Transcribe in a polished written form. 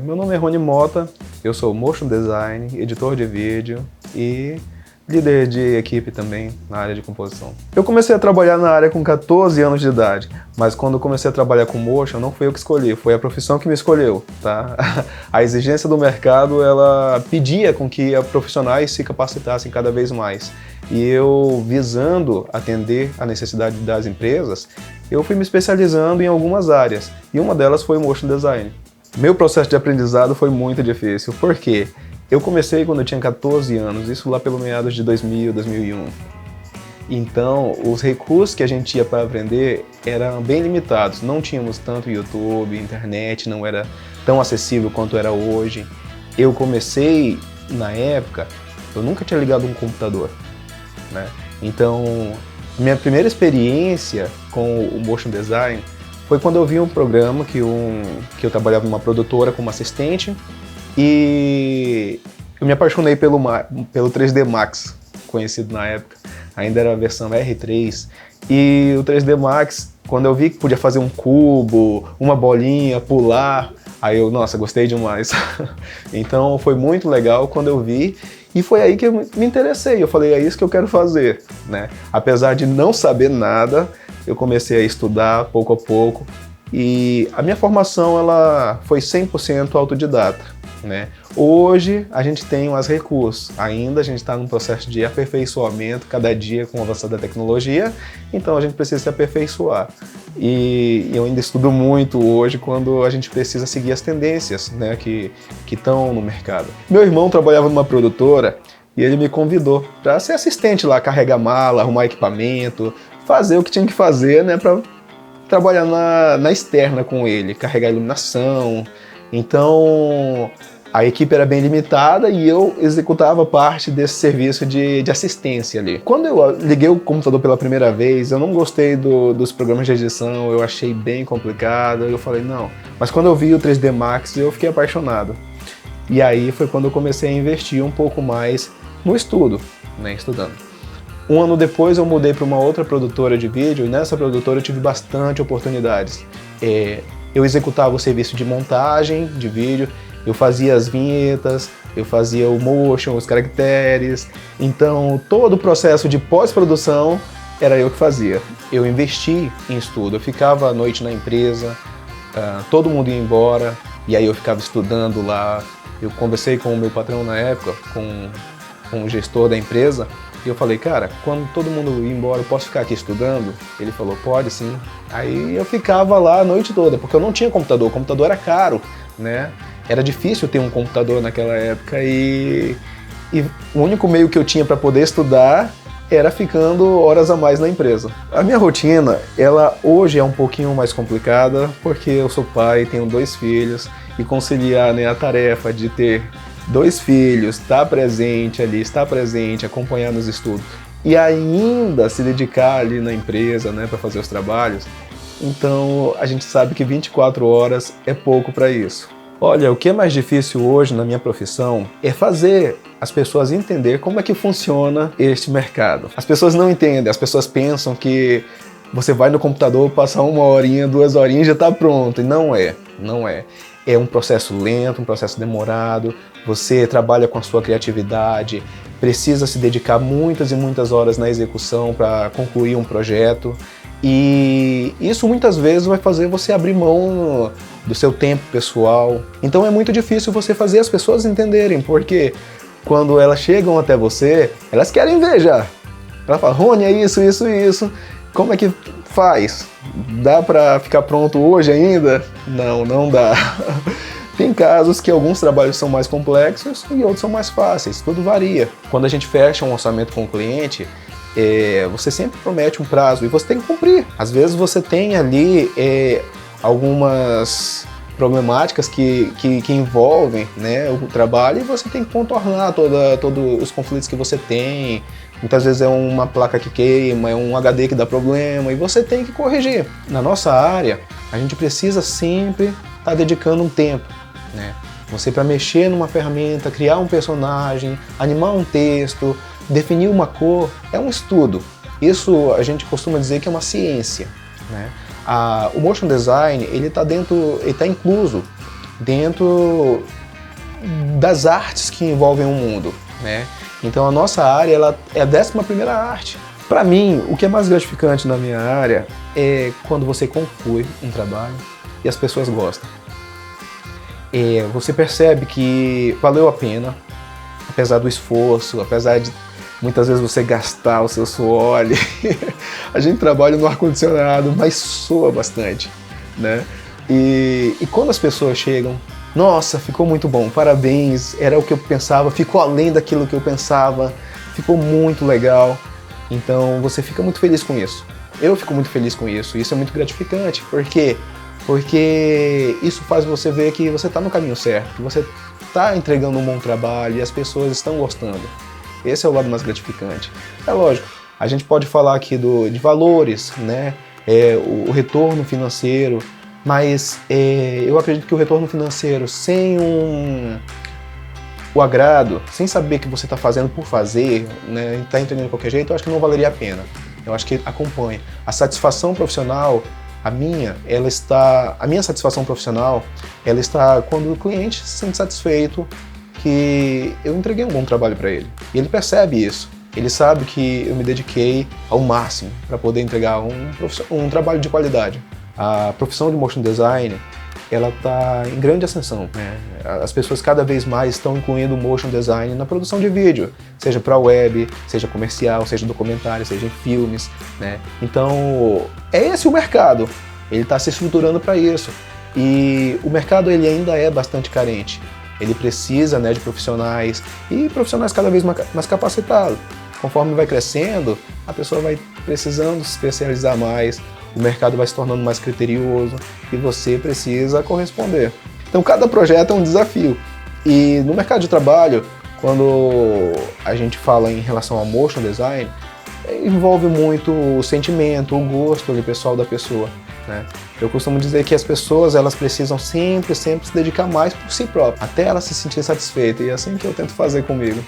Meu nome é Rony Mota, eu sou motion design, editor de vídeo e líder de equipe também na área de composição. Eu comecei a trabalhar na área com 14 anos de idade, mas quando eu comecei a trabalhar com motion, não fui eu que escolhi, foi a profissão que me escolheu, tá? A exigência do mercado, ela pedia com que profissionais se capacitassem cada vez mais. E eu, visando atender a necessidade das empresas, eu fui me especializando em algumas áreas, e uma delas foi o motion design. Meu processo de aprendizado foi muito difícil, porque eu comecei quando eu tinha 14 anos, isso lá pelo meados de 2000, 2001. Então, os recursos que a gente tinha para aprender eram bem limitados. Não tínhamos tanto YouTube, internet, não era tão acessível quanto era hoje. Eu comecei, na época, eu nunca tinha ligado um computador, né? Então, minha primeira experiência com o motion design foi quando eu vi um programa que eu trabalhava numa produtora como assistente e eu me apaixonei pelo 3D Max, conhecido na época, ainda era a versão R3, e o 3D Max, quando eu vi que podia fazer um cubo, uma bolinha, pular, aí eu, nossa, gostei demais. Então foi muito legal quando eu vi e foi aí que eu me interessei, eu falei, é isso que eu quero fazer, né? Apesar de não saber nada, eu comecei a estudar pouco a pouco e a minha formação ela foi 100% autodidata, né? Hoje a gente tem mais recursos, ainda a gente está num processo de aperfeiçoamento, cada dia com o avanço da tecnologia, então a gente precisa se aperfeiçoar. E eu ainda estudo muito hoje quando a gente precisa seguir as tendências, né, que estão no mercado. Meu irmão trabalhava numa produtora e ele me convidou para ser assistente lá, carregar mala, arrumar equipamento, fazer o que tinha que fazer, né, para trabalhar na externa com ele, carregar iluminação. Então a equipe era bem limitada e eu executava parte desse serviço de assistência ali. Quando eu liguei o computador pela primeira vez, eu não gostei dos programas de edição, eu achei bem complicado, eu falei não. Mas quando eu vi o 3D Max, eu fiquei apaixonado. E aí foi quando eu comecei a investir um pouco mais no estudo, né, estudando. Um ano depois eu mudei para uma outra produtora de vídeo e nessa produtora eu tive bastante oportunidades. Eu executava o serviço de montagem de vídeo, eu fazia as vinhetas, eu fazia o motion, os caracteres, então todo o processo de pós-produção era eu que fazia. Eu investi em estudo, eu ficava à noite na empresa, todo mundo ia embora e aí eu ficava estudando lá. Eu conversei com o meu patrão na época, com o gestor da empresa, e eu falei, cara, quando todo mundo ir embora, eu posso ficar aqui estudando? Ele falou, pode sim. Aí eu ficava lá a noite toda, porque eu não tinha computador, o computador era caro, né? Era difícil ter um computador naquela época e o único meio que eu tinha para poder estudar era ficando horas a mais na empresa. A minha rotina, ela hoje é um pouquinho mais complicada, porque eu sou pai, tenho 2 filhos, e conciliar, né, a tarefa de ter 2 filhos, estar presente ali, estar presente, acompanhar nos estudos e ainda se dedicar ali na empresa, né, para fazer os trabalhos. Então a gente sabe que 24 horas é pouco para isso. Olha, o que é mais difícil hoje na minha profissão é fazer as pessoas entender como é que funciona este mercado. As pessoas não entendem, as pessoas pensam que você vai no computador, passar 1 horinha, 2 horinhas e já está pronto. E não é, não é. É um processo lento, um processo demorado, você trabalha com a sua criatividade, precisa se dedicar muitas e muitas horas na execução para concluir um projeto e isso muitas vezes vai fazer você abrir mão do seu tempo pessoal. Então é muito difícil você fazer as pessoas entenderem, porque quando elas chegam até você, elas querem ver já. Ela fala, Rony, é isso, isso e isso, como é que faz? Dá para ficar pronto hoje ainda? Não, não dá. Tem casos que alguns trabalhos são mais complexos e outros são mais fáceis, tudo varia. Quando a gente fecha um orçamento com o cliente, você sempre promete um prazo e você tem que cumprir. Às vezes você tem ali algumas problemáticas que envolvem, né, o trabalho e você tem que contornar todos os conflitos que você tem. Muitas vezes é uma placa que queima, é um HD que dá problema e você tem que corrigir. Na nossa área, a gente precisa sempre estar dedicando um tempo, né? Você para mexer numa ferramenta, criar um personagem, animar um texto, definir uma cor, é um estudo. Isso a gente costuma dizer que é uma ciência, né? O motion design, ele está incluso dentro das artes que envolvem o mundo, né? Então a nossa área ela é a 11ª arte. Para mim, o que é mais gratificante na minha área é quando você conclui um trabalho e as pessoas gostam. Você percebe que valeu a pena, apesar do esforço, apesar de muitas vezes você gastar o seu suor. A gente trabalha no ar-condicionado, mas soa bastante, né? E quando as pessoas chegam, nossa, ficou muito bom, parabéns, era o que eu pensava, ficou além daquilo que eu pensava, ficou muito legal. Então você fica muito feliz com isso. Eu fico muito feliz com isso, isso é muito gratificante. Por quê? Porque isso faz você ver que você está no caminho certo, que você está entregando um bom trabalho e as pessoas estão gostando. Esse é o lado mais gratificante. É lógico, a gente pode falar aqui de valores, né? O retorno financeiro, mas eu acredito que o retorno financeiro sem o agrado, sem saber que você está fazendo por fazer, né, está entendendo de qualquer jeito, eu acho que não valeria a pena. Eu acho que acompanha. A satisfação profissional, a minha satisfação profissional, ela está quando o cliente se sente satisfeito que eu entreguei um bom trabalho para ele. E ele percebe isso. Ele sabe que eu me dediquei ao máximo para poder entregar um trabalho de qualidade. A profissão de motion design, ela está em grande ascensão, né? As pessoas cada vez mais estão incluindo o motion design na produção de vídeo, seja para web, seja comercial, seja documentário, seja em filmes, né? Então, é esse o mercado. Ele está se estruturando para isso. E o mercado ele ainda é bastante carente. Ele precisa, né, de profissionais e profissionais cada vez mais capacitados. Conforme vai crescendo, a pessoa vai precisando se especializar mais, o mercado vai se tornando mais criterioso e você precisa corresponder. Então cada projeto é um desafio. E no mercado de trabalho, quando a gente fala em relação ao motion design, envolve muito o sentimento, o gosto ali, pessoal da pessoa, né? Eu costumo dizer que as pessoas elas precisam sempre se dedicar mais por si próprias, até elas se sentirem satisfeitas, e é assim que eu tento fazer comigo.